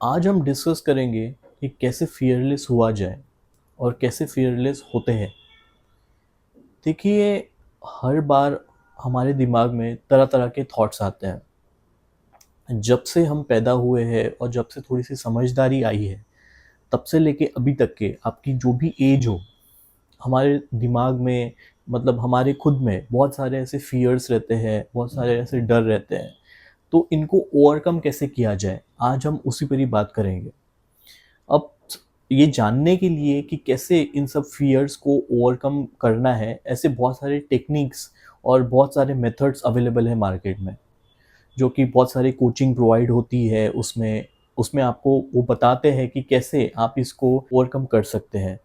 आज हम डिस्कस करेंगे कि कैसे फियरलेस हुआ जाए और कैसे फियरलेस होते हैं। देखिए, हर बार हमारे दिमाग में तरह तरह के थॉट्स आते हैं। जब से हम पैदा हुए हैं और जब से थोड़ी सी समझदारी आई है, तब से लेके अभी तक के आपकी जो भी एज हो, हमारे दिमाग में मतलब हमारे खुद में बहुत सारे ऐसे फियर्स रहते हैं, बहुत सारे ऐसे डर रहते हैं। तो इनको ओवरकम कैसे किया जाए, आज हम उसी पर ही बात करेंगे। अब ये जानने के लिए कि कैसे इन सब फियर्स को ओवरकम करना है, ऐसे बहुत सारे टेक्निक्स और बहुत सारे मेथड्स अवेलेबल है मार्केट में, जो कि बहुत सारी कोचिंग प्रोवाइड होती है। उसमें उसमें आपको वो बताते हैं कि कैसे आप इसको ओवरकम कर सकते हैं।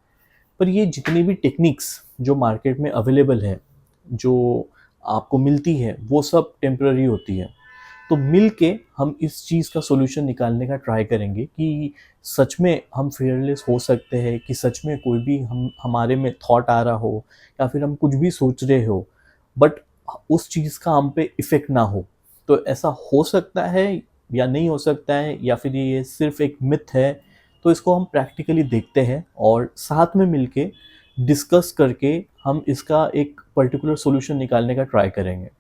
पर ये जितनी भी टेक्निक्स जो मार्केट में अवेलेबल है, जो आपको मिलती है, वो सब टेम्पररी होती है। तो मिल के हम इस चीज़ का सॉल्यूशन निकालने का ट्राई करेंगे कि सच में हम फेयरलेस हो सकते हैं, कि सच में कोई भी हम हमारे में थॉट आ रहा हो या फिर हम कुछ भी सोच रहे हो, बट उस चीज़ का हम पे इफ़ेक्ट ना हो। तो ऐसा हो सकता है या नहीं हो सकता है, या फिर ये सिर्फ एक मिथ है। तो इसको हम प्रैक्टिकली देखते हैं और साथ में मिलके डिस्कस करके हम इसका एक पर्टिकुलर सॉल्यूशन निकालने का ट्राई करेंगे।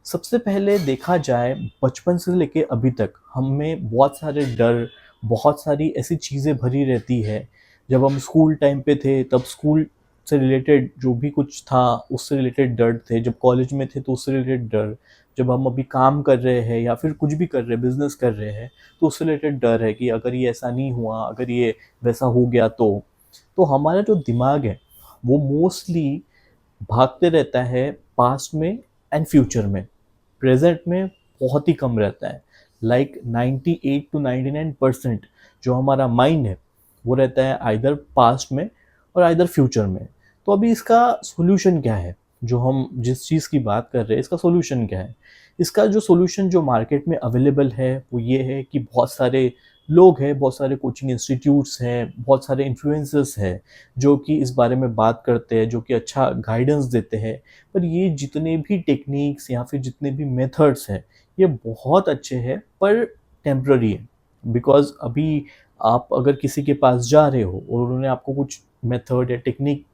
सबसे पहले देखा जाए, बचपन से लेके अभी तक हम में बहुत सारे डर, बहुत सारी ऐसी चीज़ें भरी रहती है। जब हम स्कूल टाइम पे थे, तब स्कूल से रिलेटेड जो भी कुछ था, उससे रिलेटेड डर थे। जब कॉलेज में थे तो उससे रिलेटेड डर। जब हम अभी काम कर रहे हैं या फिर कुछ भी कर रहे हैं, बिजनेस कर रहे हैं, तो उससे रिलेटेड डर है कि अगर ये ऐसा नहीं हुआ, अगर ये वैसा हो गया तो हमारा जो दिमाग है वो मोस्टली भागते रहता है पास्ट में एंड फ्यूचर में। प्रेजेंट में बहुत ही कम रहता है। लाइक 98 to 99% जो हमारा माइंड है वो रहता है आइदर पास्ट में और आइदर फ्यूचर में। तो अभी इसका सॉल्यूशन क्या है? जो हम जिस चीज़ की बात कर रहे हैं, इसका सॉल्यूशन क्या है? इसका जो सॉल्यूशन जो मार्केट में अवेलेबल है वो ये है कि बहुत सारे लोग हैं, बहुत सारे कोचिंग इंस्टीट्यूट्स हैं, बहुत सारे इन्फ्लुएंसर्स हैं जो कि इस बारे में बात करते हैं, जो कि अच्छा गाइडेंस देते हैं। पर ये जितने भी टेक्निक्स या फिर जितने भी मेथड्स हैं, ये बहुत अच्छे हैं पर टेम्प्ररी है। बिकॉज अभी आप अगर किसी के पास जा रहे हो और उन्होंने आपको कुछ मेथड या टेक्निक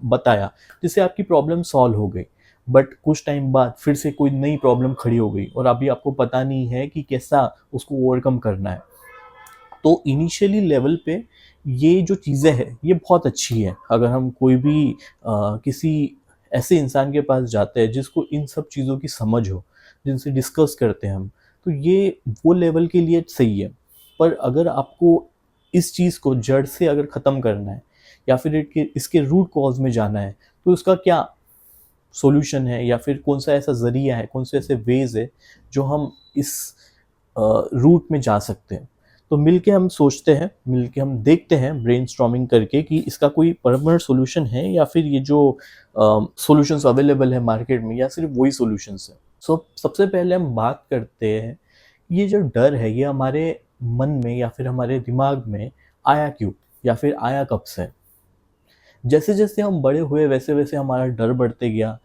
बताया जिससे आपकी प्रॉब्लम सॉल्व हो गई, बट कुछ टाइम बाद फिर से कोई नई प्रॉब्लम खड़ी हो गई और अभी आपको पता नहीं है कि कैसा उसको ओवरकम करना है। तो इनिशियली लेवल पे ये जो चीज़ें हैं ये बहुत अच्छी है। अगर हम कोई भी किसी ऐसे इंसान के पास जाते हैं जिसको इन सब चीज़ों की समझ हो, जिनसे डिस्कस करते हैं हम, तो ये वो लेवल के लिए सही है। पर अगर आपको इस चीज़ को जड़ से अगर ख़त्म करना है या फिर इसके रूट कॉज में जाना है, तो उसका क्या सॉल्यूशन है या फिर कौन सा ऐसा ज़रिया है, कौन से ऐसे वेज़ है जो हम इस रूट में जा सकते हैं। तो मिलके हम सोचते हैं, मिलके हम देखते हैं ब्रेनस्टॉर्मिंग करके कि इसका कोई परमानेंट सॉल्यूशन है या फिर ये जो सॉल्यूशंस अवेलेबल है मार्केट में या सिर्फ वही सॉल्यूशंस है। सो सबसे पहले हम बात करते हैं, ये जो डर है ये हमारे मन में या फिर हमारे दिमाग में आया क्यों या फिर आया कब से। जैसे जैसे हम बड़े हुए वैसे वैसे हमारा डर बढ़ते गया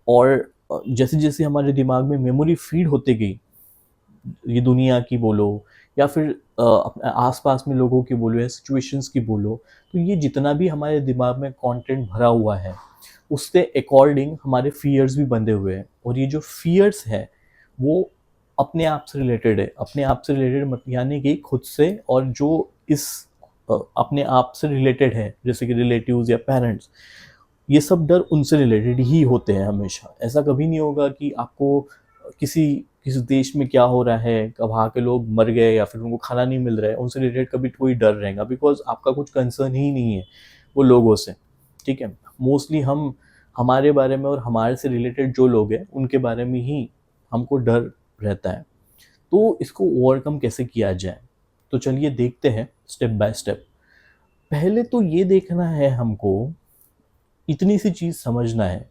और जैसे जैसे हमारे दिमाग में मेमोरी फीड होते गई, ये दुनिया की बोलो या फिर अपने आसपास में लोगों की बोलो या सिचुएशंस की बोलो, तो ये जितना भी हमारे दिमाग में कंटेंट भरा हुआ है उसके अकॉर्डिंग हमारे फियर्स भी बंधे हुए हैं। और ये जो फियर्स है वो अपने आप से रिलेटेड है। अपने आप से रिलेटेड मत यानी कि खुद से, और जो इस अपने आप से रिलेटेड है जैसे कि रिलेटिव्स या पेरेंट्स, ये सब डर उनसे रिलेटेड ही होते हैं हमेशा। ऐसा कभी नहीं होगा कि आपको किसी किसी देश में क्या हो रहा है, कब वहाँ के लोग मर गए या फिर उनको खाना नहीं मिल रहा है, उनसे रिलेटेड कभी कोई डर रहेगा, बिकॉज आपका कुछ कंसर्न ही नहीं है वो लोगों से। ठीक है, मोस्टली हम हमारे बारे में और हमारे से रिलेटेड जो लोग हैं उनके बारे में ही हमको डर रहता है। तो इसको ओवरकम कैसे किया जाए, तो चलिए देखते हैं स्टेप बाय स्टेप। पहले तो ये देखना है हमको, इतनी सी चीज़ समझना है,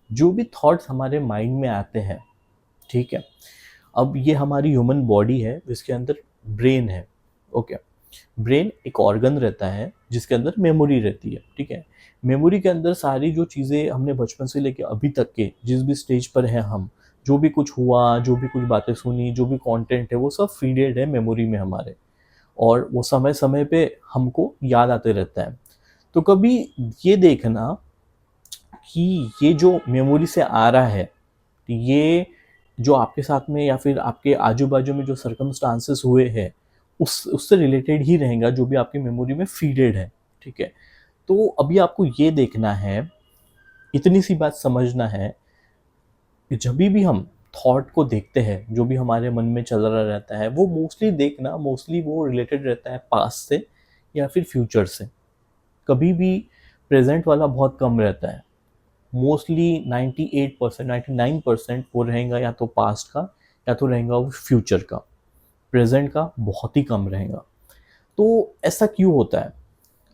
जो भी थॉट्स हमारे माइंड में आते हैं, ठीक है। अब ये हमारी ह्यूमन बॉडी है, इसके अंदर ब्रेन है। ओके, ब्रेन एक ऑर्गन रहता है जिसके अंदर मेमोरी रहती है। ठीक है, मेमोरी के अंदर सारी जो चीज़ें हमने बचपन से लेकर अभी तक के जिस भी स्टेज पर है हम, जो भी कुछ हुआ, जो भी कुछ बातें सुनी, जो भी कंटेंट है, वो सब फीडेड है मेमोरी में हमारे। और वो समय समय पे हमको याद आते रहता है। तो कभी ये देखना कि ये जो मेमोरी से आ रहा है, ये जो आपके साथ में या फिर आपके आजू-बाजू में जो सर्कमस्टांसेस हुए हैं, उस उससे रिलेटेड ही रहेगा जो भी आपकी मेमोरी में फीडेड है, ठीक है? तो अभी आपको ये देखना है, इतनी सी बात समझना है कि जभी भी हम थॉट को देखते हैं, जो भी हमारे मन में चल रहा रहता है, वो मोस्टली वो रिलेटेड रहता है पास्ट से या फिर फ्यूचर से। कभी भी प्रेज़ेंट वाला बहुत कम रहता है। मोस्टली 98% 99% वो रहेगा या तो पास्ट का या तो रहेगा वो फ्यूचर का। प्रेजेंट का बहुत ही कम रहेगा। तो ऐसा क्यों होता है?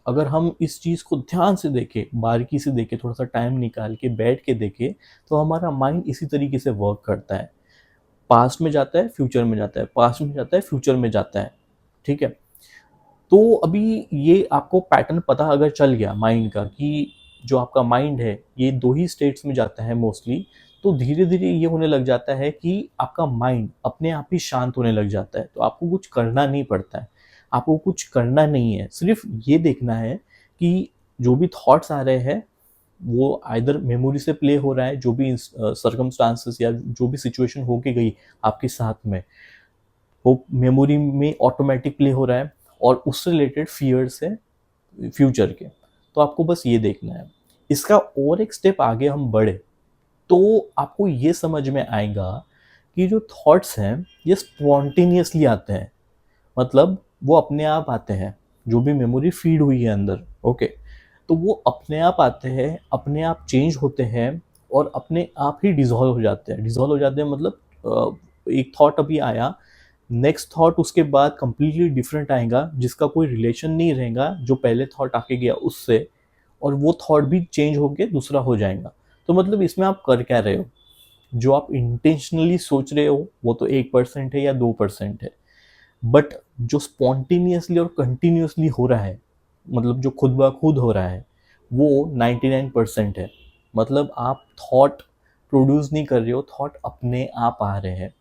अगर हम इस चीज़ को ध्यान से देखें, बारीकी से देखें, थोड़ा सा टाइम निकाल के बैठ के देखें, तो हमारा माइंड इसी तरीके से वर्क करता है। पास्ट में जाता है, फ्यूचर में जाता है, पास्ट में जाता है, फ्यूचर में जाता है। ठीक है? तो अभी ये आपको पैटर्न पता अगर चल गया माइंड का कि जो आपका माइंड है ये 2 ही स्टेट्स में जाता है मोस्टली, तो धीरे-धीरे ये होने लग जाता है कि आपका माइंड अपने आप ही शांत होने लग जाता है। तो आपको कुछ करना नहीं पड़ता है। आपको कुछ करना नहीं है, सिर्फ़ ये देखना है कि जो भी थॉट्स आ रहे हैं, वो आइदर मेमोरी से प्ले हो रहा है, जो भी सर्कमस्टांसेस या जो भी सिचुएशन हो के गई आपके साथ में, वो मेमोरी में ऑटोमेटिक प्ले हो रहा है और उससे रिलेटेड फियर्स है फ्यूचर के। तो आपको बस ये देखना है। इसका और एक स्टेप आगे हम बढ़े तो आपको ये समझ में आएगा कि जो थॉट्स हैं ये स्पॉन्टेनियसली आते हैं। मतलब वो अपने आप आते हैं, जो भी मेमोरी फीड हुई है अंदर, ओके। तो वो अपने आप आते हैं, अपने आप चेंज होते हैं और अपने आप ही डिसॉल्व हो जाते हैं। डिसॉल्व हो जाते हैं मतलब एक थॉट अभी आया, नेक्स्ट थॉट उसके बाद कंप्लीटली डिफरेंट आएगा जिसका कोई रिलेशन नहीं रहेगा जो पहले थॉट आके गया उससे, और वो थॉट भी चेंज होके दूसरा हो जाएगा। तो मतलब इसमें आप कर क्या रहे हो? जो आप इंटेंशनली सोच रहे हो वो तो 1% है या 2% है, बट जो स्पॉन्टेनियसली और कंटिन्यूअसली हो रहा है, मतलब जो खुद ब खुद हो रहा है, वो 99% है। मतलब आप थॉट प्रोड्यूस नहीं कर रहे हो, थॉट अपने आप आ रहे हैं।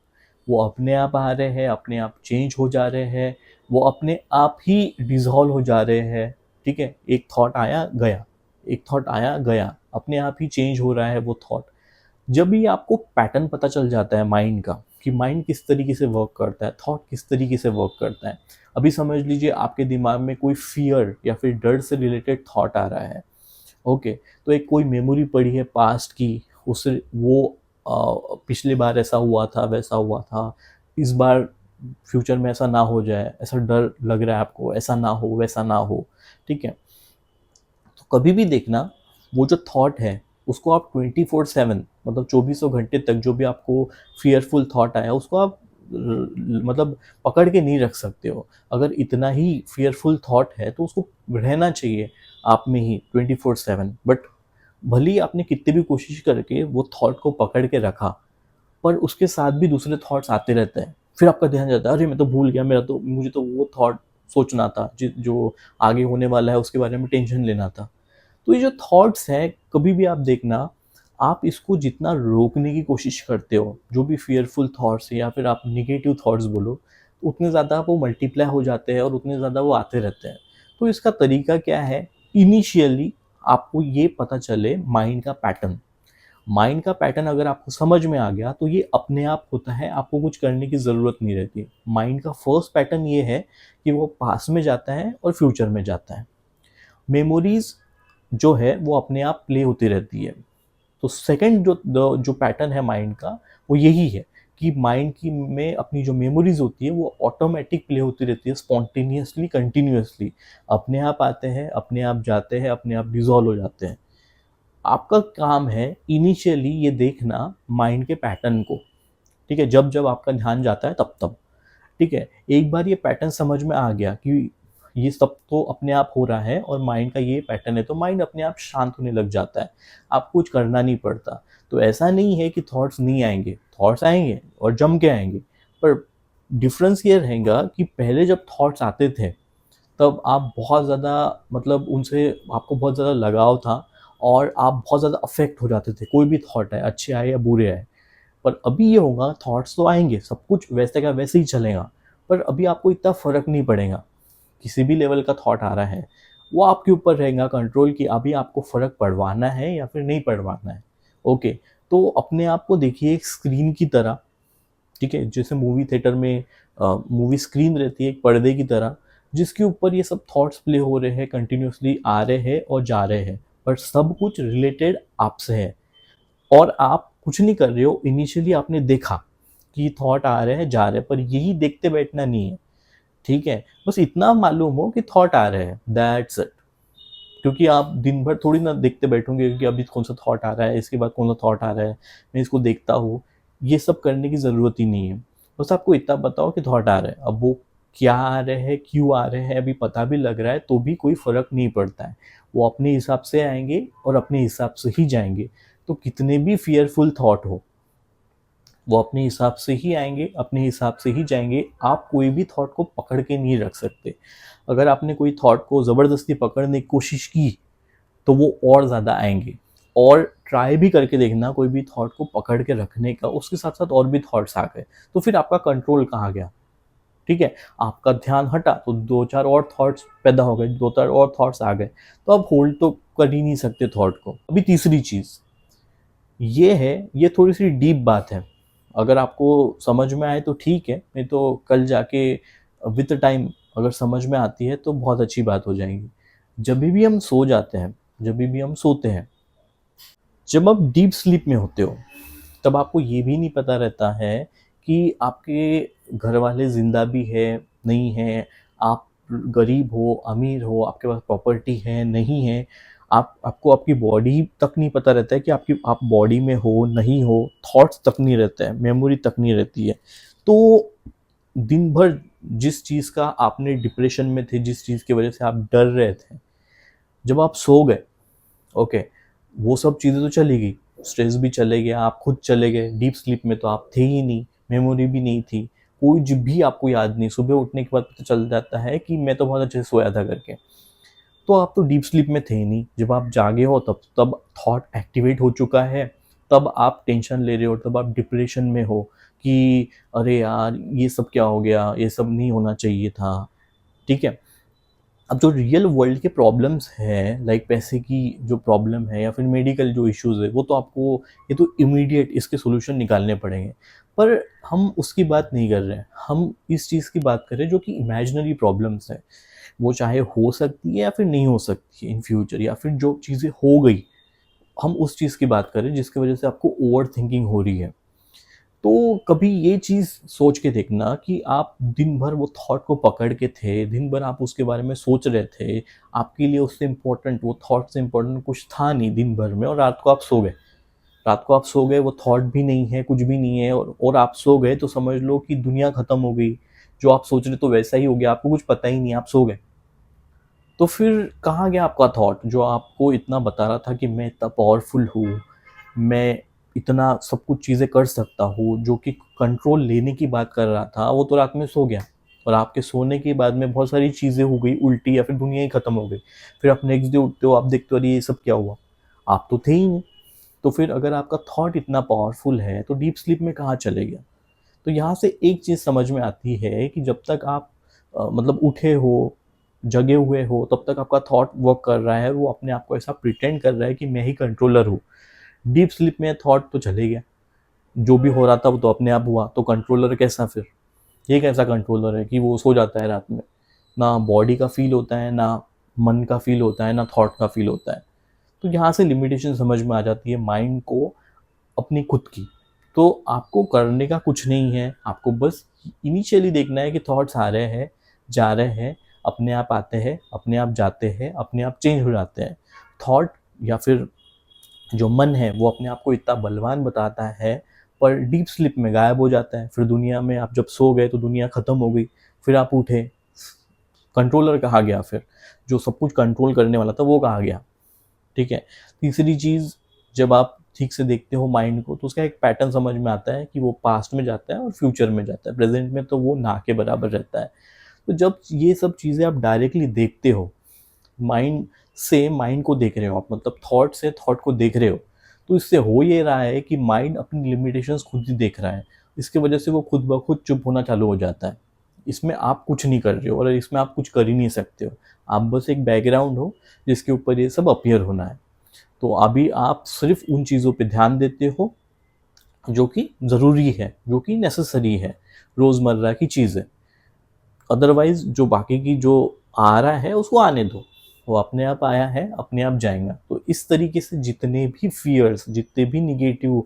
वो अपने आप आ रहे हैं, अपने आप चेंज हो जा रहे हैं, वो अपने आप ही डिसॉल्व हो जा रहे हैं, ठीक है? एक थॉट आया, गया, एक थॉट आया, गया, अपने आप ही चेंज हो रहा है वो थॉट। जब भी आपको पैटर्न पता चल जाता है माइंड का कि माइंड किस तरीके से वर्क करता है, थॉट किस तरीके से वर्क करता है। अभी समझ लीजिए आपके दिमाग में कोई फ़ियर या फिर डर से रिलेटेड थॉट आ रहा है, ओके। तो एक कोई मेमोरी पड़ी है पास्ट की, उससे वो पिछली बार ऐसा हुआ था, वैसा हुआ था, इस बार फ्यूचर में ऐसा ना हो जाए, ऐसा डर लग रहा है आपको, ऐसा ना हो, वैसा ना हो, ठीक है? तो कभी भी देखना, वो जो थॉट है उसको आप 24/7 मतलब चौबीसों घंटे तक जो भी आपको फियरफुल थॉट आया उसको आप मतलब पकड़ के नहीं रख सकते हो। अगर इतना ही फियरफुल थॉट है तो उसको रहना चाहिए आप में ही 24/7, बट भले ही आपने कितनी भी कोशिश करके वो थॉट को पकड़ के रखा, पर उसके साथ भी दूसरे थॉट्स आते रहते हैं। फिर आपका ध्यान जाता है, अरे मैं तो भूल गया, मुझे तो वो थॉट सोचना था जो आगे होने वाला है उसके बारे में टेंशन लेना था। तो ये जो थॉट्स हैं, कभी भी आप देखना, आप इसको जितना रोकने की कोशिश करते हो, जो भी फ़ियरफुल थॉट्स हैं या फिर आप नेगेटिव थॉट्स बोलो, उतने ज़्यादा वो मल्टीप्लाई हो जाते हैं और उतने ज़्यादा वो आते रहते हैं। तो इसका तरीका क्या है? इनिशियली आपको ये पता चले माइंड का पैटर्न। माइंड का पैटर्न अगर आपको समझ में आ गया, तो ये अपने आप होता है, आपको कुछ करने की ज़रूरत नहीं रहती। माइंड का फर्स्ट पैटर्न ये है कि वो पास्ट में जाता है और फ्यूचर में जाता है। मेमोरीज़ जो है वो अपने आप प्ले होती रहती है। तो सेकंड जो पैटर्न है माइंड का, वो यही है कि माइंड की में अपनी जो मेमोरीज होती है वो ऑटोमेटिक प्ले होती रहती है, स्पॉन्टेनियसली, कंटिन्यूअसली। अपने आप आते हैं, अपने आप जाते हैं, अपने आप डिसॉल्व हो जाते हैं। आपका काम है इनिशियली ये देखना माइंड के पैटर्न को, ठीक है? जब जब आपका ध्यान जाता है तब तब, ठीक है? एक बार ये पैटर्न समझ में आ गया कि ये सब तो अपने आप हो रहा है और माइंड का ये पैटर्न है, तो माइंड अपने आप शांत होने लग जाता है। आपको कुछ करना नहीं पड़ता। तो ऐसा नहीं है कि थॉट्स नहीं आएँगे, थॉट्स आएँगे और जम के आएँगे। पर डिफ़रेंस ये रहेगा कि पहले जब थॉट्स आते थे, तब आप बहुत ज़्यादा, मतलब उनसे आपको बहुत ज़्यादा लगाव था और आप बहुत ज़्यादा अफ़ेक्ट हो जाते थे। कोई भी थॉट आए, अच्छे आए या बुरे आए। पर अभी ये होगा, थॉट्स तो आएँगे, सब कुछ वैसे का वैसे ही चलेगा, पर अभी आपको इतना फ़र्क नहीं पड़ेगा। किसी भी लेवल का थॉट आ रहा है, वो आपके ऊपर रहेगा कंट्रोल कि अभी आपको फ़र्क पड़वाना है या फिर नहीं पड़वाना है। ओके, तो अपने आप को देखिए एक स्क्रीन की तरह, ठीक है? जैसे मूवी थिएटर में मूवी स्क्रीन रहती है एक पर्दे की तरह, जिसके ऊपर ये सब थॉट्स प्ले हो रहे हैं, कंटिन्यूअसली आ रहे हैं और जा रहे हैं, पर सब कुछ रिलेटेड आपसे है और आप कुछ नहीं कर रहे हो। इनिशियली आपने देखा कि थॉट आ रहे हैं, जा रहे हैं, पर यही देखते बैठना नहीं है, ठीक है? बस इतना मालूम हो कि थॉट आ रहे हैं, दैट्स इट। क्योंकि आप दिन भर थोड़ी ना देखते बैठोगे कि अभी कौन सा थॉट आ रहा है, इसके बाद कौन सा थॉट आ रहा है, मैं इसको देखता हूँ। ये सब करने की ज़रूरत ही नहीं है। बस आपको इतना बताओ कि थॉट आ रहे हैं, अब वो क्या आ रहे हैं, क्यों आ रहे हैं, अभी पता भी लग रहा है तो भी कोई फ़र्क नहीं पड़ता है। वो अपने हिसाब से आएंगे और अपने हिसाब से ही जाएंगे। तो कितने भी फियरफुल थॉट हो, वो अपने हिसाब से ही आएंगे, अपने हिसाब से ही जाएंगे। आप कोई भी थॉट को पकड़ के नहीं रख सकते। अगर आपने कोई थॉट को ज़बरदस्ती पकड़ने की कोशिश की तो वो और ज़्यादा आएंगे। और ट्राई भी करके देखना कोई भी थॉट को पकड़ के रखने का, उसके साथ साथ और भी थॉट्स आ गए तो फिर आपका कंट्रोल कहाँ गया? ठीक है, आपका ध्यान हटा तो दो चार और थॉट्स पैदा हो गए, दो चार और थॉट्स आ गए, तो आप होल्ड तो कर ही नहीं सकते थॉट को। अभी तीसरी चीज़ ये है, ये थोड़ी सी डीप बात है, अगर आपको समझ में आए तो ठीक है, नहीं तो कल जाके विद टाइम अगर समझ में आती है तो बहुत अच्छी बात हो जाएगी। जब भी हम सो जाते हैं, जब भी हम सोते हैं, जब आप डीप स्लीप में होते हो, तब आपको ये भी नहीं पता रहता है कि आपके घर वाले ज़िंदा भी है, नहीं है, आप गरीब हो, अमीर हो, आपके पास प्रॉपर्टी है, नहीं है। आपको आपकी बॉडी तक नहीं पता रहता है कि आप बॉडी में हो, नहीं हो, थॉट्स तक नहीं रहते हैं, मेमोरी तक नहीं रहती है। तो दिन भर जिस चीज़ का आपने डिप्रेशन में थे, जिस चीज़ की वजह से आप डर रहे थे, जब आप सो गए, ओके, वो सब चीज़ें तो चली गई, स्ट्रेस भी चले गया, आप खुद चले गए, डीप स्लीप में तो आप थे ही नहीं, मेमोरी भी नहीं थी, कोई भी आपको याद नहीं, सुबह उठने के बाद पता चल जाता है कि मैं तो बहुत अच्छे से सोया था करके। तो आप तो डीप स्लीप में थे ही नहीं, जब आप जागे हो तब तब थॉट एक्टिवेट हो चुका है, तब आप टेंशन ले रहे हो, तब आप डिप्रेशन में हो कि अरे यार ये सब क्या हो गया, ये सब नहीं होना चाहिए था, ठीक है? अब जो रियल वर्ल्ड के प्रॉब्लम्स हैं, लाइक पैसे की जो प्रॉब्लम है या फिर मेडिकल जो इश्यूज़ है, वो तो आपको, ये तो इमीडिएट इसके सॉल्यूशन निकालने पड़ेंगे। पर हम उसकी बात नहीं कर रहे हैं, हम इस चीज़ की बात कर रहे हैं जो कि इमेजिनरी प्रॉब्लम्स है। वो चाहे हो सकती है या फिर नहीं हो सकती है इन फ्यूचर, या फिर जो चीज़ें हो गई, हम उस चीज़ की बात कर रहे हैं जिसकी वजह से आपको ओवर थिंकिंग हो रही है। तो कभी ये चीज़ सोच के देखना कि आप दिन भर वो थॉट को पकड़ के थे, दिन भर आप उसके बारे में सोच रहे थे, आपके लिए उससे इम्पोर्टेंट, वो थॉट से इम्पोर्टेंट कुछ था नहीं दिन भर में, और रात को आप सो गए। रात को आप सो गए, वो थॉट भी नहीं है, कुछ भी नहीं है, और आप सो गए तो समझ लो कि दुनिया खत्म हो गई। जो आप सोच रहे तो वैसा ही हो गया, आपको कुछ पता ही नहीं, आप सो गए। तो फिर कहाँ गया आपका थॉट जो आपको इतना बता रहा था कि मैं इतना पावरफुल हूँ, मैं इतना सब कुछ चीज़ें कर सकता हूँ, जो कि कंट्रोल लेने की बात कर रहा था, वो तो रात में सो गया। और आपके सोने के बाद में बहुत सारी चीज़ें हो गई उल्टी, या फिर दुनिया ही खत्म हो गई। फिर आप नेक्स्ट डे उठते हो, आप देखते हो अरे ये सब क्या हुआ, आप तो थे ही नहीं। तो फिर अगर आपका थॉट इतना पावरफुल है तो डीप स्लीप में कहाँ चले गया? तो यहाँ से एक चीज़ समझ में आती है कि जब तक आप मतलब उठे हो, जगे हुए हो, तब तक आपका थॉट वर्क कर रहा है, वो अपने आप को ऐसा प्रिटेंड कर रहा है कि मैं ही कंट्रोलर हूँ। डीप स्लीप में थॉट तो चले गया, जो भी हो रहा था वो तो अपने आप हुआ, तो कंट्रोलर कैसा फिर? ये कैसा कंट्रोलर है कि वो सो जाता है रात में? ना बॉडी का फील होता है, ना मन का फील होता है, ना थॉट का फील होता है। तो यहाँ से लिमिटेशन समझ में आ जाती है माइंड को अपनी खुद की। तो आपको करने का कुछ नहीं है, आपको बस इनिशियली देखना है कि थॉट्स आ रहे हैं, जा रहे हैं, अपने आप आते हैं, अपने आप जाते हैं, अपने आप चेंज हो जाते हैं। थॉट या फिर जो मन है वो अपने आप को इतना बलवान बताता है, पर डीप स्लीप में गायब हो जाता है। फिर दुनिया में आप जब सो गए तो दुनिया ख़त्म हो गई, फिर आप उठे, कंट्रोलर कहाँ गया फिर? जो सब कुछ कंट्रोल करने वाला था वो कहाँ गया? ठीक है। तीसरी चीज़, जब आप ठीक से देखते हो माइंड को तो उसका एक पैटर्न समझ में आता है कि वो पास्ट में जाता है और फ्यूचर में जाता है, प्रेजेंट में तो वो ना के बराबर रहता है। तो जब ये सब चीज़ें आप डायरेक्टली देखते हो, माइंड से माइंड को देख रहे हो आप, मतलब थॉट से थॉट को देख रहे हो, तो इससे हो ये रहा है कि माइंड अपनी लिमिटेशंस खुद ही देख रहा है। इसकी वजह से वो खुद ब खुद चुप होना चालू हो जाता है। इसमें आप कुछ नहीं कर रहे हो और इसमें आप कुछ कर ही नहीं सकते हो। आप बस एक बैकग्राउंड हो जिसके ऊपर ये सब अपीयर होना है। तो अभी आप सिर्फ उन चीज़ों पे ध्यान देते हो जो कि ज़रूरी है, जो कि नेसेसरी है, रोज़मर्रा की चीज़ें। अदरवाइज़ जो बाकी की जो आ रहा है उसको आने दो, वो अपने आप आया है, अपने आप जाएगा। तो इस तरीके से जितने भी फियर्स, जितने भी निगेटिव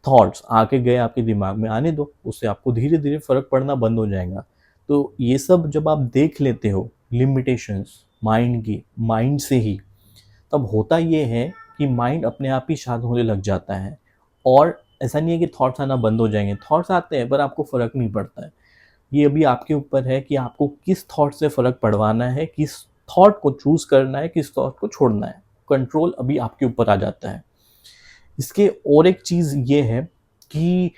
थॉट्स आके गए आपके दिमाग में, आने दो, उससे आपको धीरे धीरे फ़र्क पड़ना बंद हो जाएगा। तो ये सब जब आप देख लेते हो लिमिटेशंस माइंड की, माइंड से ही, तब होता ये है कि माइंड अपने आप ही शांत होने लग जाता है। और ऐसा नहीं है कि थॉट्स आना बंद हो जाएंगे, थॉट्स आते हैं पर आपको फ़र्क नहीं पड़ता है। ये अभी आपके ऊपर है कि आपको किस थॉट से फ़र्क पड़वाना है, किस थॉट को चूज़ करना है, किस थॉट को छोड़ना है। कंट्रोल अभी आपके ऊपर आ जाता है। इसके और एक चीज़ ये है कि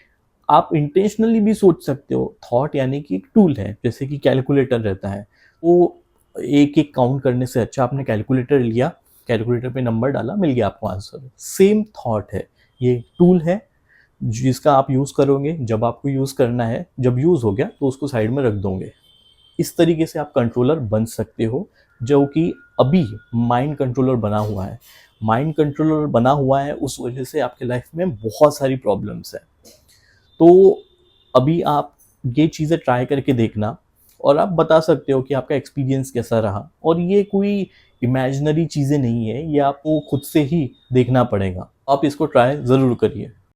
आप इंटेंशनली भी सोच सकते हो। थॉट यानी कि एक टूल है, जैसे कि कैलकुलेटर रहता है। वो एक एक काउंट करने से अच्छा आपने कैलकुलेटर लिया, कैलकुलेटर पे नंबर डाला, मिल गया आपको आंसर। सेम थॉट है, ये टूल है जिसका आप यूज़ करोगे जब आपको यूज़ करना है, जब यूज़ हो गया तो उसको साइड में रख दोगे। इस तरीके से आप कंट्रोलर बन सकते हो, जो कि अभी माइंड कंट्रोलर बना हुआ है। माइंड कंट्रोलर बना हुआ है, उस वजह से आपके लाइफ में बहुत सारी प्रॉब्लम्स है। तो अभी आप ये चीज़ें ट्राई करके देखना और आप बता सकते हो कि आपका एक्सपीरियंस कैसा रहा। और ये कोई इमेजिनरी चीज़ें नहीं है, ये आपको खुद से ही देखना पड़ेगा। आप इसको ट्राई ज़रूर करिए।